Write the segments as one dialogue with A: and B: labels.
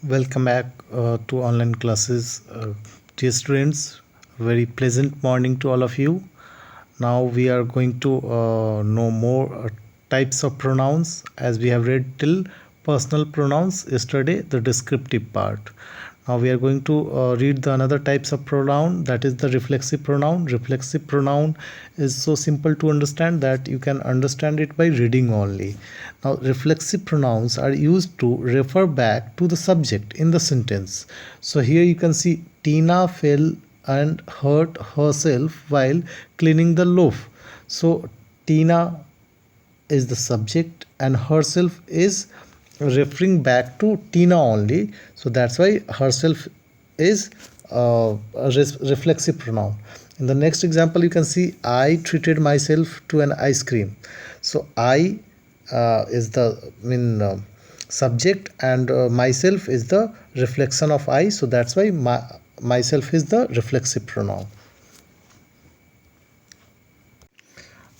A: Welcome back to online classes. Dear students, very pleasant morning to all of you. Now we are going to know more types of pronouns, as we have read till personal pronouns yesterday, the descriptive part. Now we are going to read the another types of pronoun, that is the reflexive pronoun. Reflexive pronoun is so simple to understand that you can understand it by reading only. Now reflexive pronouns are used to refer back to the subject in the sentence. So here you can see Tina fell and hurt herself while cleaning the loaf. So Tina is the subject and herself is referring back to Tina only. So that's why herself is a reflexive pronoun. In the next example, you can see I treated myself to an ice cream. So I is the subject, and myself is the reflection of I. So that's why myself is the reflexive pronoun.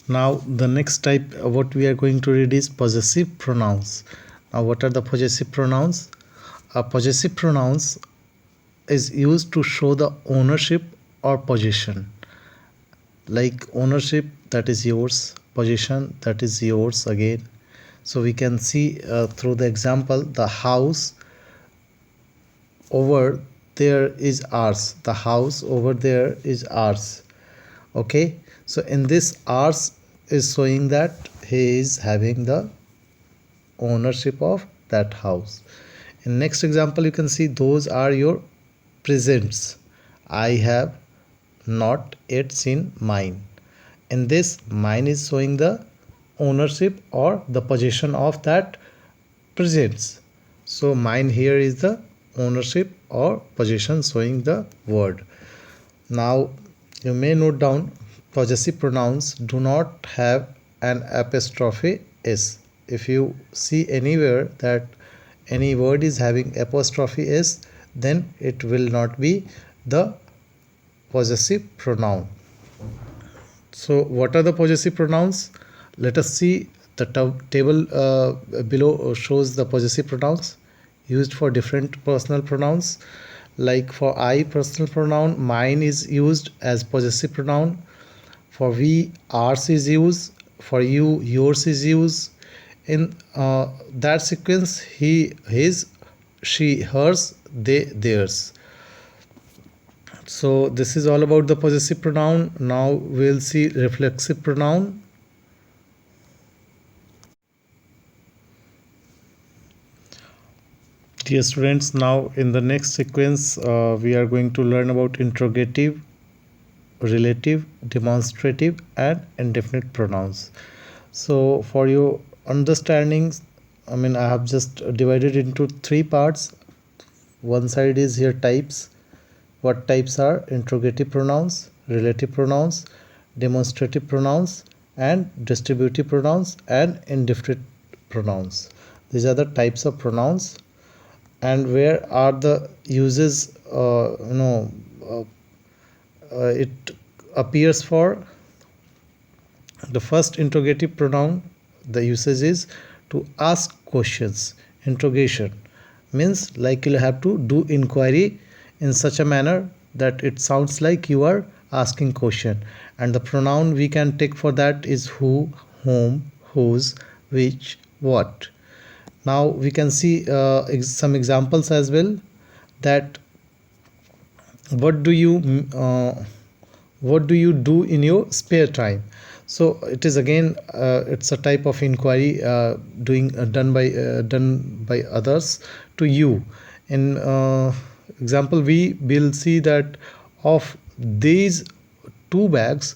A: Now the next type what we are going to read is possessive pronouns. Now what are the possessive pronouns? Possessive pronouns is used to show the ownership or possession. Like ownership, that is yours, possession, that is yours again. So we can see through the example, the house over there is ours. The house over there is ours. Okay, so in this ours is showing that he is having the ownership of that house. In next example, you can see those are your presents. I have not yet seen mine. In this, mine is showing the ownership or the possession of that presents. So mine here is the ownership or possession showing the word. Now you may note down possessive pronouns do not have an apostrophe s. If you see anywhere that any word is having apostrophe s, then it will not be the possessive pronoun. So what are the possessive pronouns? Let us see the table below shows the possessive pronouns used for different personal pronouns. Like for I, personal pronoun, mine is used as possessive pronoun. For we, ours is used. For you, yours is used. In that sequence, he, his, she, hers, they, theirs. So this is all about the possessive pronoun. Now we'll see reflexive pronoun. Dear students, now in the next sequence we are going to learn about interrogative, relative, demonstrative and indefinite pronouns. So for your understanding, I have just divided into three parts. One side is here types. What types are? Interrogative pronouns, relative pronouns, demonstrative pronouns and distributive pronouns and indefinite pronouns. These are the types of pronouns. And where are the uses it appears for? The first interrogative pronoun, the usage is to ask questions. Interrogation means like you'll have to do inquiry in such a manner that it sounds like you are asking question, and the pronoun we can take for that is who, whom, whose, which, what. Now we can see some examples as well, that what do you do in your spare time? So it is again it's a type of inquiry done by others to you. In example, we will see that of these two bags,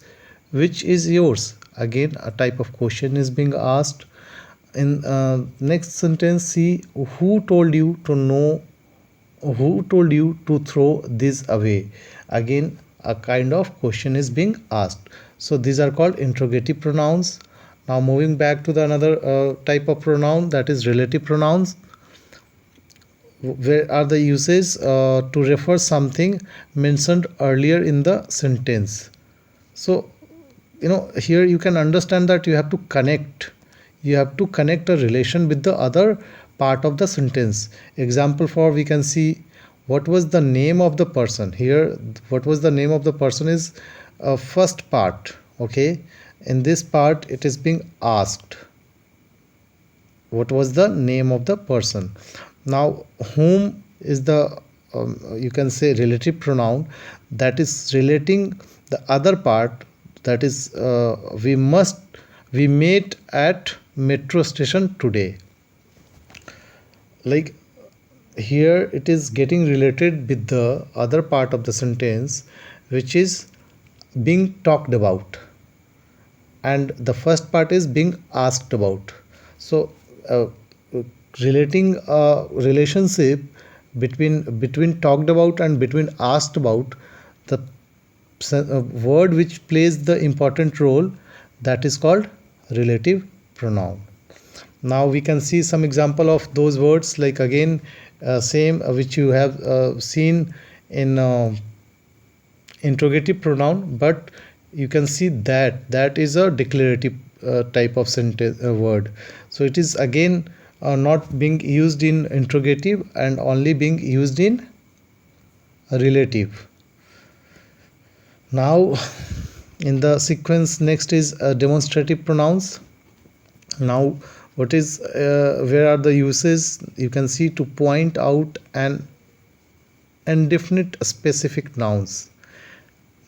A: which is yours? Again a type of question is being asked. In next sentence, see who told you to throw this away? Again a kind of question is being asked. So these are called interrogative pronouns. Now moving back to the another type of pronoun, that is relative pronouns. Where are the uses? To refer something mentioned earlier in the sentence. So here you can understand that you have to connect. you have to connect a relation with the other part of the sentence. Example for we can see what was the name of the person. Here what was the name of the person is first part. Okay, in this part it is being asked what was the name of the person. Now whom is the you can say relative pronoun that is relating the other part, that is we met at metro station today. Like here it is getting related with the other part of the sentence which is being talked about, and the first part is being asked about. So uh, relating a relationship between talked about and between asked about, the word which plays the important role, that is called relative pronoun. Now we can see some example of those words, like again same which you have seen in interrogative pronoun, but you can see that that is a declarative type of sentence word. So it is again not being used in interrogative and only being used in relative. Now in the sequence next is demonstrative pronouns. Now what is where are the uses? You can see to point out an indefinite specific nouns.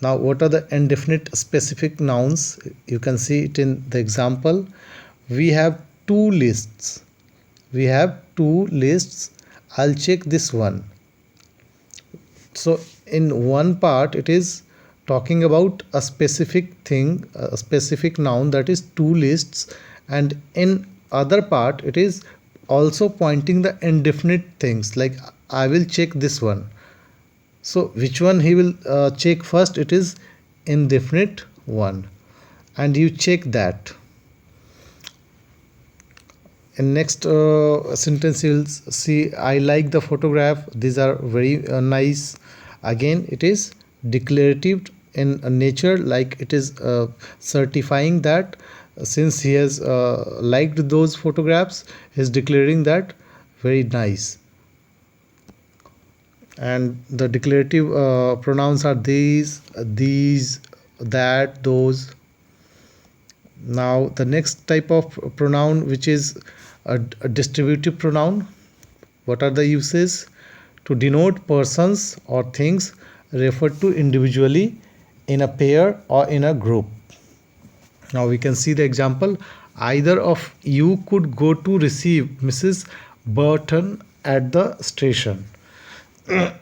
A: Now what are the indefinite specific nouns? You can see it in the example. We have two lists. We have two lists. I'll check this one. So in one part it is talking about a specific thing, a specific noun, that is two lists, and in other part it is also pointing the indefinite things, like I will check this one. So which one he will check first? It is indefinite one, and you check that. In next sentence you will see I like the photograph. These are very nice. Again it is declarative in nature, like it is certifying that since he has liked those photographs, he is declaring that very nice. And the declarative pronouns are these, that, those. Now the next type of pronoun, which is a distributive pronoun. What are the uses? To denote persons or things referred to individually, in a pair or in a group. Now we can see the example. Either of you could go to receive Mrs. Burton at the station.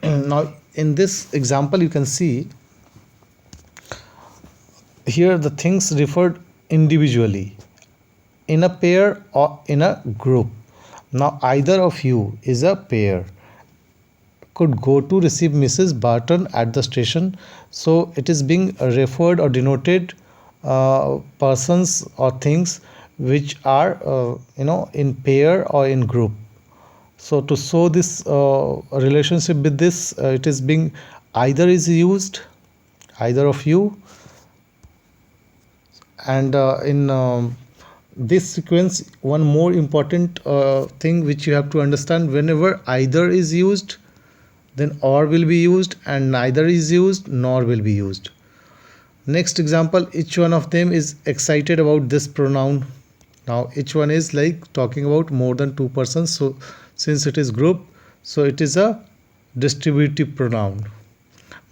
A: Now in this example you can see here the things referred individually, in a pair or in a group. Now either of you is a pair, could go to receive Mrs. Barton at the station. So it is being referred or denoted persons or things which are in pair or in group. So to show this relationship with this, it is being either is used, either of you. And in this sequence, one more important thing which you have to understand: whenever either is used, then or will be used, and neither is used, nor will be used. Next example, each one of them is excited about this pronoun. Now each one is like talking about more than two persons, so since it is group, so it is a distributive pronoun.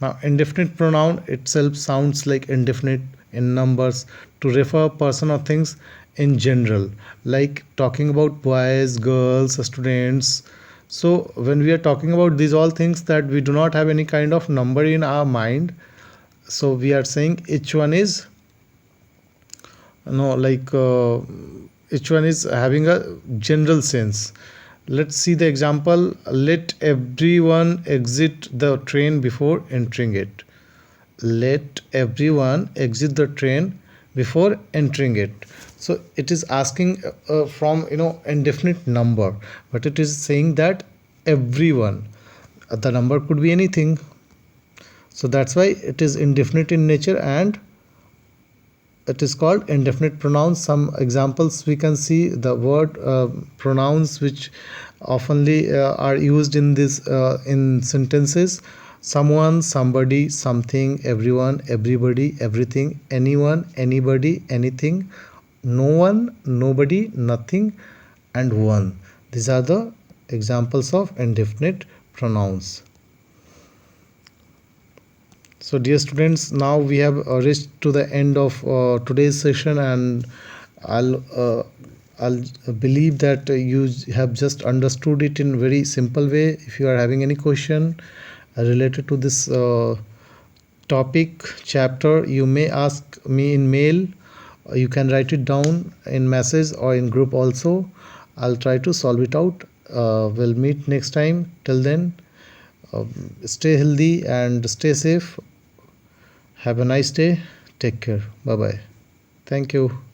A: Now indefinite pronoun itself sounds like indefinite in numbers to refer a person or things in general, like talking about boys, girls, students. So when we are talking about these all things that we do not have any kind of number in our mind, so we are saying each one is each one is having a general sense. Let's see the example. Let everyone exit the train before entering it. Let everyone exit the train before entering it. So it is asking from indefinite number, but it is saying that everyone, the number could be anything. So that's why it is indefinite in nature and it is called indefinite pronouns. Some examples we can see: the word pronouns which oftenly are used in this in sentences: someone, somebody, something, everyone, everybody, everything, anyone, anybody, anything, no one, nobody, nothing, and one. These are the examples of indefinite pronouns. So dear students, now we have reached to the end of today's session, and i'll uh, I'll believe that you have just understood it in very simple way. If you are having any question related to this topic chapter, you may ask me in mail. You can write it down in message or in group also. I'll try to solve it out. We'll meet next time. Till then, stay healthy and stay safe. Have a nice day. Take care. Bye bye. Thank you.